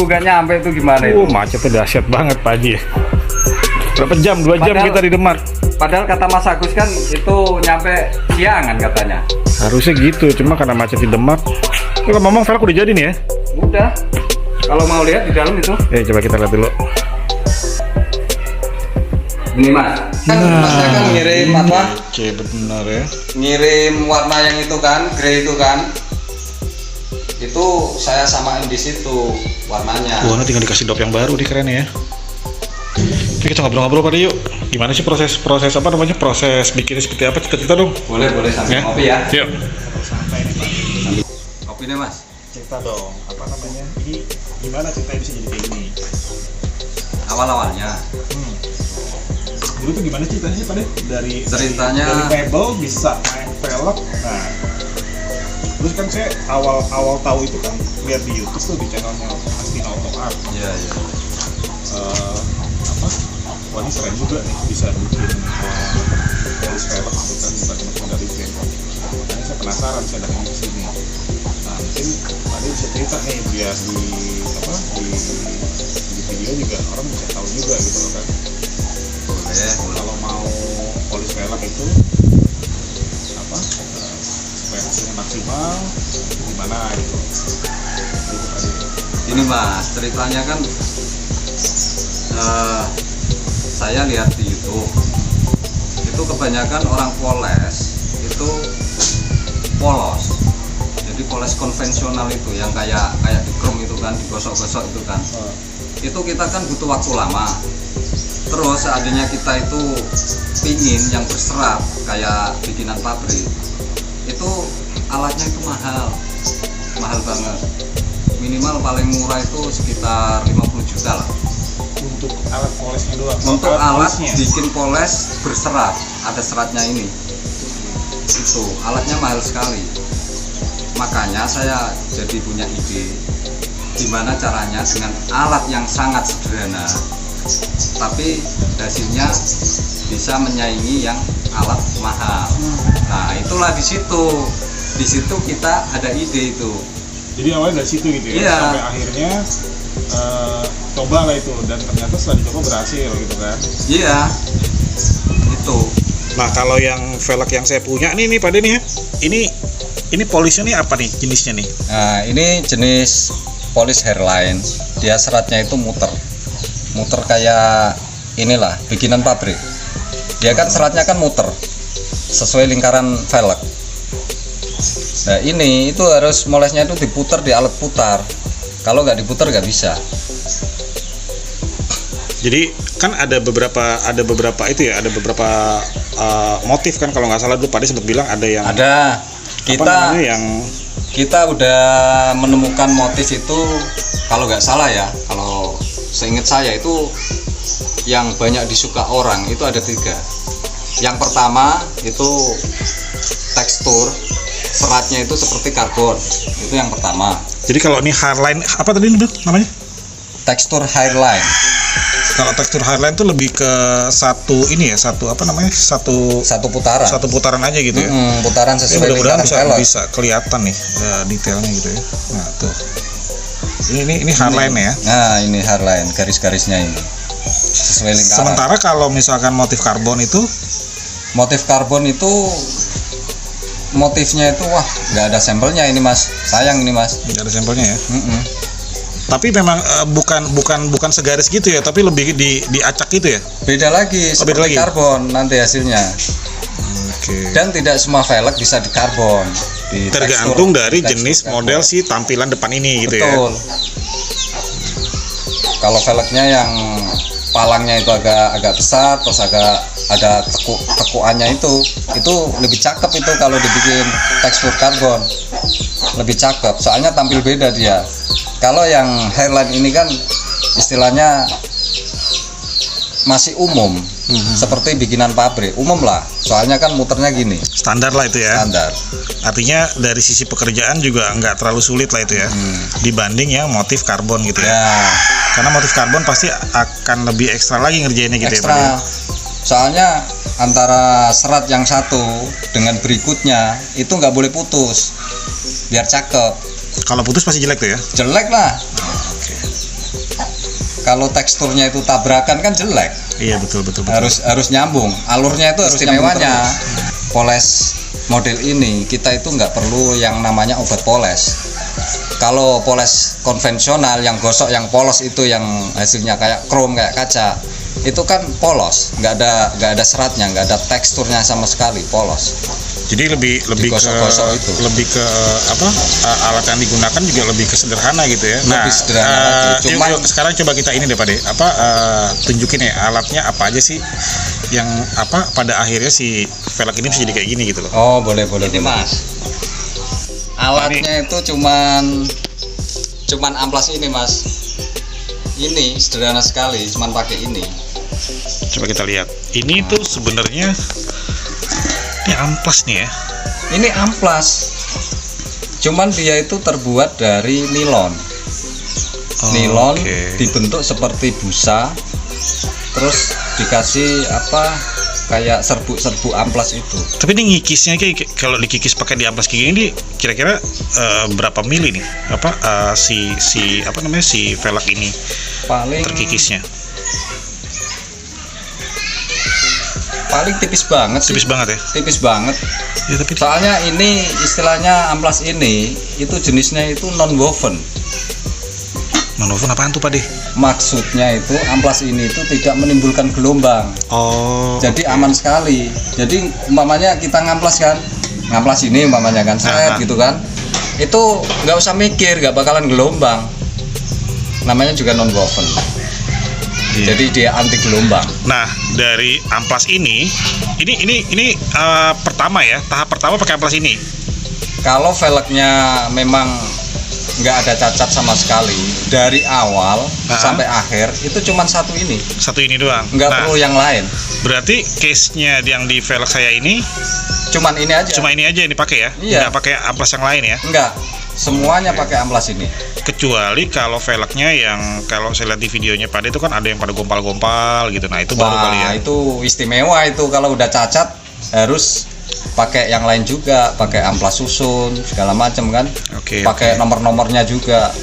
Gak nyampe itu gimana itu? Macetnya dahsyat banget Pak Haji. Berapa jam? 2 jam kita di Demak. Padahal kata Mas Agus kan itu nyampe siangan katanya. Harusnya gitu, cuma karena macet di Demak. Kalau ngomong velg udah jadi nih ya? Udah. Kalau mau lihat di dalam itu. Coba kita lihat dulu. Ini Mas. Kan Masnya kan ngirim apa? Benar ya. Ngirim warna yang itu kan, grey itu kan. Itu saya samain di situ warnanya. Wah, tinggal dikasih dop yang baru nih, keren ya. Oke, kita ngobrol-ngobrol pada yuk. Gimana sih proses apa namanya? Proses bikinnya seperti apa? Cerita dong. Boleh sambil kopi ya. Yuk. Santai nih Pak. Kopinya Mas. Cerita dong, apa namanya? Ini gimana ceritanya bisa jadi kayak gini? Awal-awalnya. Dulu tuh gimana ceritanya Pak deh? Dari mebel bisa main velg. Nah, terus kan saya awal tahu itu kan lihat di YouTube tuh di channelnya Astina Auto Art. Iya. Wah ini keren juga nih, bisa bikin polis velg gitu kan, bukan dari film. Makanya saya penasaran, saya datang ke sini. Nah mungkin ada bisa cerita nih biar di video juga orang bisa tahu juga gitu loh kan. Boleh. Kalau mau polis velg itu supaya hasilnya maksimal gimana gitu. Ini Mas, ceritanya kan saya lihat di YouTube itu kebanyakan orang poles itu polos. Jadi poles konvensional itu yang kayak di chrome itu kan, digosok-gosok itu kan. Itu kita kan butuh waktu lama. Terus seandainya kita itu pingin yang berserat kayak bikinan pabrik, itu alatnya itu mahal banget. Minimal paling murah itu sekitar 50 juta lah. Untuk alat polesnya doang. Untuk alat bikin poles berserat, ada seratnya ini. Itu alatnya mahal sekali. Makanya saya jadi punya ide gimana caranya dengan alat yang sangat sederhana tapi hasilnya bisa menyaingi yang alat mahal. Nah, itulah di situ kita ada ide itu. Jadi awalnya dari situ gitu ya. Iya. Sampai akhirnya coba lah itu dan ternyata setelah dicoba berhasil gitu kan. Iya. Itu. Nah, kalau yang velg yang saya punya nih Pak Den ya. Ini polisnya nih apa nih jenisnya nih? Nah, ini jenis polis hairline. Dia seratnya itu muter kayak inilah bikinan pabrik. Dia kan seratnya kan muter sesuai lingkaran velg. Nah ini itu harus molesnya itu diputar di alat putar. Kalau nggak diputar nggak bisa. Jadi kan ada beberapa itu ya, ada beberapa motif kan kalau nggak salah dulu Pak De sempat bilang ada yang kita udah menemukan motif itu kalau nggak salah ya, kalau seingat saya itu yang banyak disuka orang itu ada 3. Yang pertama itu tekstur seratnya itu seperti karbon, itu yang pertama. Jadi kalau ini hairline apa tadi itu namanya? Tekstur hairline. Kalau tekstur hairline itu lebih ke satu putaran aja gitu ya. Putaran sesuai mudah-mudahan lingkaran bisa kelihatan nih detailnya gitu ya. Nah tuh. Ini hairline ya. Nah, ini hairline, garis-garisnya ini. Sesuai lingkaran. Sementara kalau misalkan motif karbon itu motifnya itu wah nggak ada sampelnya ini Mas, sayang ini Mas. Nggak ada sampelnya ya. Tapi memang bukan segaris gitu ya, tapi lebih diacak gitu ya. Beda lagi, beda lagi. Karbon nanti hasilnya. Oke. Dan tidak semua velg bisa di karbon. Tergantung dari jenis model si tampilan depan ini gitu ya. Betul. Kalau velgnya yang palangnya itu agak besar, terus agak ada tekuannya itu lebih cakep itu kalau dibikin tekstur karbon. Lebih cakep, soalnya tampil beda dia. Kalau yang hairline ini kan istilahnya masih umum, seperti bikinan pabrik, umum lah. Soalnya kan muternya gini. Standar lah itu ya. Standar. Artinya dari sisi pekerjaan juga nggak terlalu sulit lah itu ya, dibanding yang motif karbon gitu ya. Karena motif karbon pasti akan lebih ekstra lagi ngerjainnya gitu ekstra. ya. Soalnya antara serat yang satu dengan berikutnya itu nggak boleh putus, biar cakep. Kalau putus pasti jelek tuh ya. Jelek lah. Kalau teksturnya itu tabrakan kan jelek. Iya betul. Harus nyambung. Alurnya itu istimewanya. Poles model ini kita itu nggak perlu yang namanya obat poles. Kalau poles konvensional yang gosok yang polos itu yang hasilnya kayak krom kayak kaca, itu kan polos, nggak ada seratnya, nggak ada teksturnya sama sekali, polos. Jadi lebih ke apa, alat yang digunakan juga lebih kesederhana gitu ya. Lebih sederhana lagi. Cuman sekarang coba kita ini deh Pak De, tunjukin ya alatnya apa aja sih yang apa pada akhirnya si velg ini bisa jadi kayak gini gitu loh. Oh boleh ini Mas. Alatnya itu cuman amplas ini Mas. Ini sederhana sekali, cuman pakai ini. Coba kita lihat. Ini tuh sebenarnya ini amplas nih ya. Ini amplas. Cuman dia itu terbuat dari nilon. Nilon dibentuk seperti busa. Terus dikasih apa? Kayak serbuk amplas itu. Tapi ini ngikisnya kayak kalau dikikis pakai di amplas kayak gini kira-kira berapa mili nih? Apa si apa namanya si velg ini paling terkikisnya? Paling tipis banget sih. Tipis banget ya? Tipis banget ya, tapi soalnya ini istilahnya amplas ini itu jenisnya itu non woven. Non woven apaan tuh Pak De? Maksudnya itu amplas ini itu tidak menimbulkan gelombang. Jadi aman sekali. Jadi umpamanya kita ngamplas ini umpamanya kan seret gitu kan, itu nggak usah mikir, nggak bakalan gelombang. Namanya juga non woven. Jadi dia anti gelombang. Nah, dari amplas ini pertama ya, tahap pertama pakai amplas ini. Kalau velgnya memang nggak ada cacat sama sekali dari awal sampai akhir, itu cuma satu ini doang, nggak perlu yang lain. Berarti case-nya yang di velg saya ini cuma ini aja yang dipakai ya? Iya. Nggak pakai amplas yang lain ya? Enggak, semuanya pakai amplas ini. Kecuali kalau velgnya yang kalau saya lihat di videonya Pak De itu kan ada yang pada gompal-gompal gitu. Nah itu baru kali ya. Itu istimewa itu, kalau udah cacat harus pakai yang lain juga, pakai amplas susun segala macam kan. Pakai nomor-nomornya juga.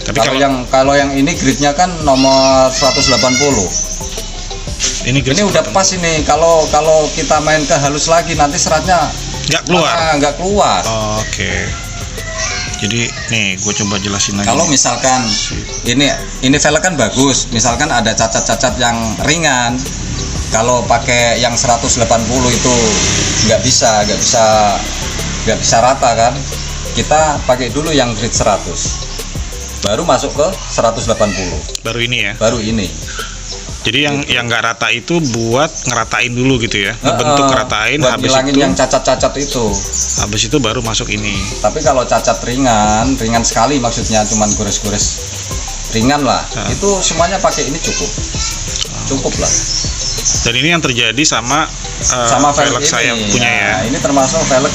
Tapi kalau yang ini gridnya kan nomor 180. Ini udah pas ini. Kalau kita main ke halus lagi nanti seratnya nggak keluar. Jadi nih gue coba jelasin lagi. Kalau misalkan ini velg kan bagus, misalkan ada cacat-cacat yang ringan, kalau pakai yang 180 itu nggak bisa rata kan. Kita pakai dulu yang grid 100, baru masuk ke 180. Baru ini ya? Baru ini. Jadi yang nggak rata itu buat ngeratain dulu gitu ya, ngebentuk ngeratain, buat ngilangin yang cacat-cacat itu. Habis itu baru masuk ini. Tapi kalau cacat ringan sekali, maksudnya cuman gores-gores ringan lah, itu semuanya pakai ini cukup lah. Dan ini yang terjadi sama velg saya punya ya. Ini termasuk velg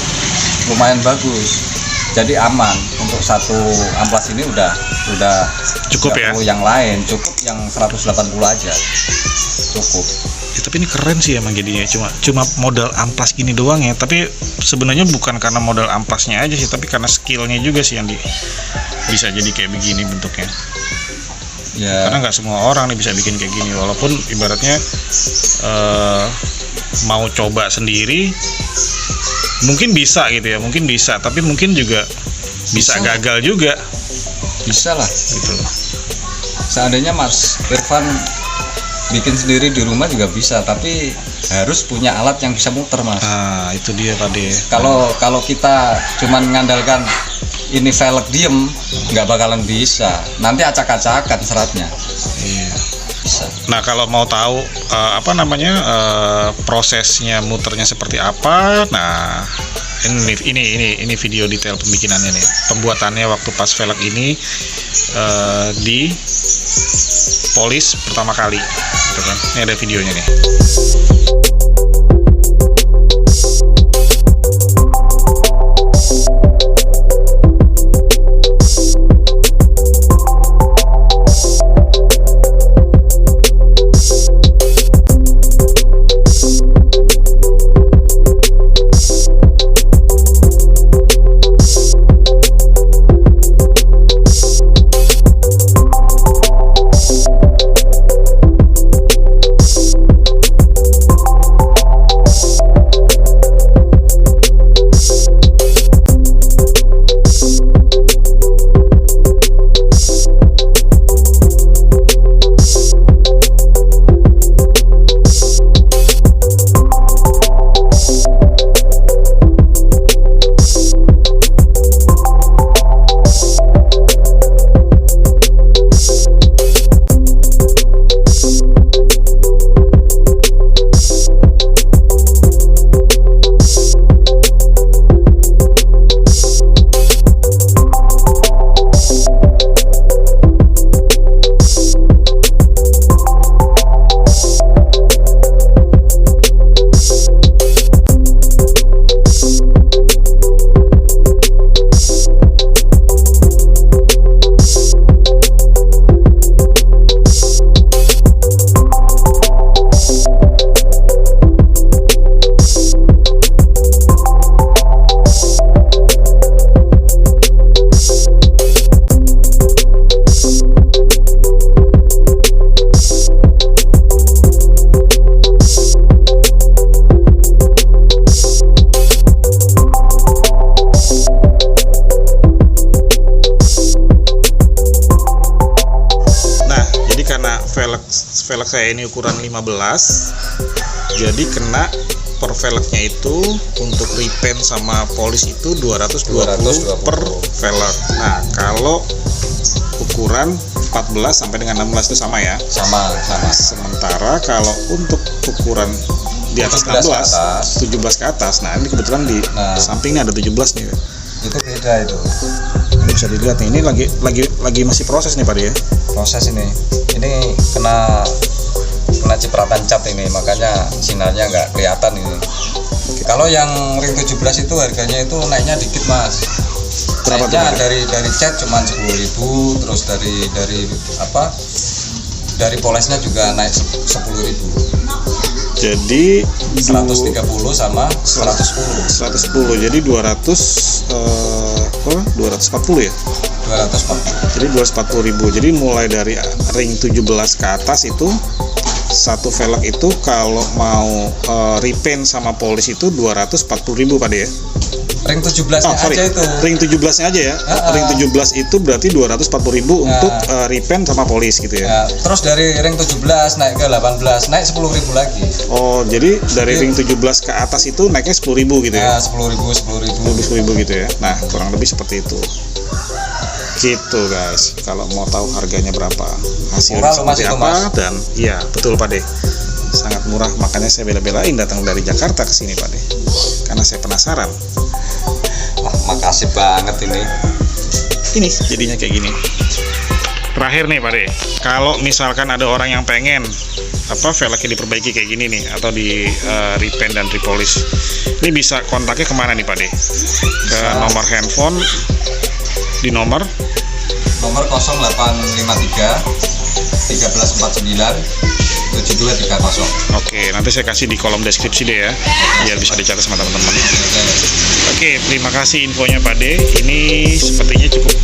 lumayan bagus. Jadi aman untuk satu amplas ini udah cukup ya. Yang lain cukup yang 180 aja cukup. Ya, tapi ini keren sih emang jadinya, cuma modal amplas gini doang ya. Tapi sebenarnya bukan karena modal amplasnya aja sih, tapi karena skillnya juga sih yang bisa jadi kayak begini bentuknya. Ya. Karena nggak semua orang nih bisa bikin kayak gini, walaupun ibaratnya mau coba sendiri mungkin bisa gitu ya, mungkin bisa, tapi mungkin juga bisa gagal juga Bisa lah. gitu loh. Seandainya Mas Irfan bikin sendiri di rumah juga bisa, tapi harus punya alat yang bisa muter, Mas. Nah, itu dia Pak De. Kalau kita cuman mengandalkan ini velg diem, nggak bakalan bisa. Nanti acak-acakan seratnya. Iya. Bisa. Nah, kalau mau tahu prosesnya muternya seperti apa, nah ini video detail pembikinannya nih, pembuatannya waktu pas velg ini di polis pertama kali, gitu kan. Ini ada videonya nih. Velg saya ini ukuran 15, jadi kena per velgnya itu untuk repaint sama polish itu 220 per velg. Nah, kalau ukuran 14 sampai dengan 16 itu sama ya? Sama. Sementara kalau untuk ukuran di atas 16, 17 ke atas. Nah, ini kebetulan di sampingnya ada 17 nih. Itu beda itu. Ini bisa dilihat nih, ini lagi masih proses nih Pak De ya. Proses ini kena cipratan cat ini, makanya sinarnya nggak kelihatan ini. Kalau yang ring 17 itu harganya itu naiknya dikit Mas. Naiknya dari cat cuma 10.000, terus dari polesnya juga naik 10.000. Jadi 130 sama 110. Jadi 240 ya? 240. Jadi 240.000. Jadi mulai dari ring 17 ke atas itu satu velg itu kalau mau repaint sama polish itu 240.000 Pak De ya? Ring 17-nya aja itu. Ring 17-nya aja ya. Ring 17 itu berarti 240.000 untuk repaint sama polish gitu ya. Terus dari ring 17 naik ke 18, naik 10.000 lagi. Oh, jadi dari ring 17 ke atas itu naiknya 10.000 gitu ya. 10.000 gitu ya. Nah, kurang lebih seperti itu. Gitu guys. Kalau mau tahu harganya berapa, hasilnya seperti apa, dan iya betul Pak De. Sangat murah, makanya saya bela-belain datang dari Jakarta ke sini Pak De. Karena saya penasaran. Wah, makasih banget ini. Ini jadinya kayak gini. Terakhir nih Pak De, kalau misalkan ada orang yang pengen velgnya diperbaiki kayak gini nih, atau di repaint dan repolish, ini bisa kontaknya kemana nih Pak De? Ke nomor handphone di nomor 0853 1349 7230. Oke, nanti saya kasih di kolom deskripsi deh ya, biar bisa dicatat sama teman-teman. Oke, terima kasih infonya Pak De. Ini sepertinya cukup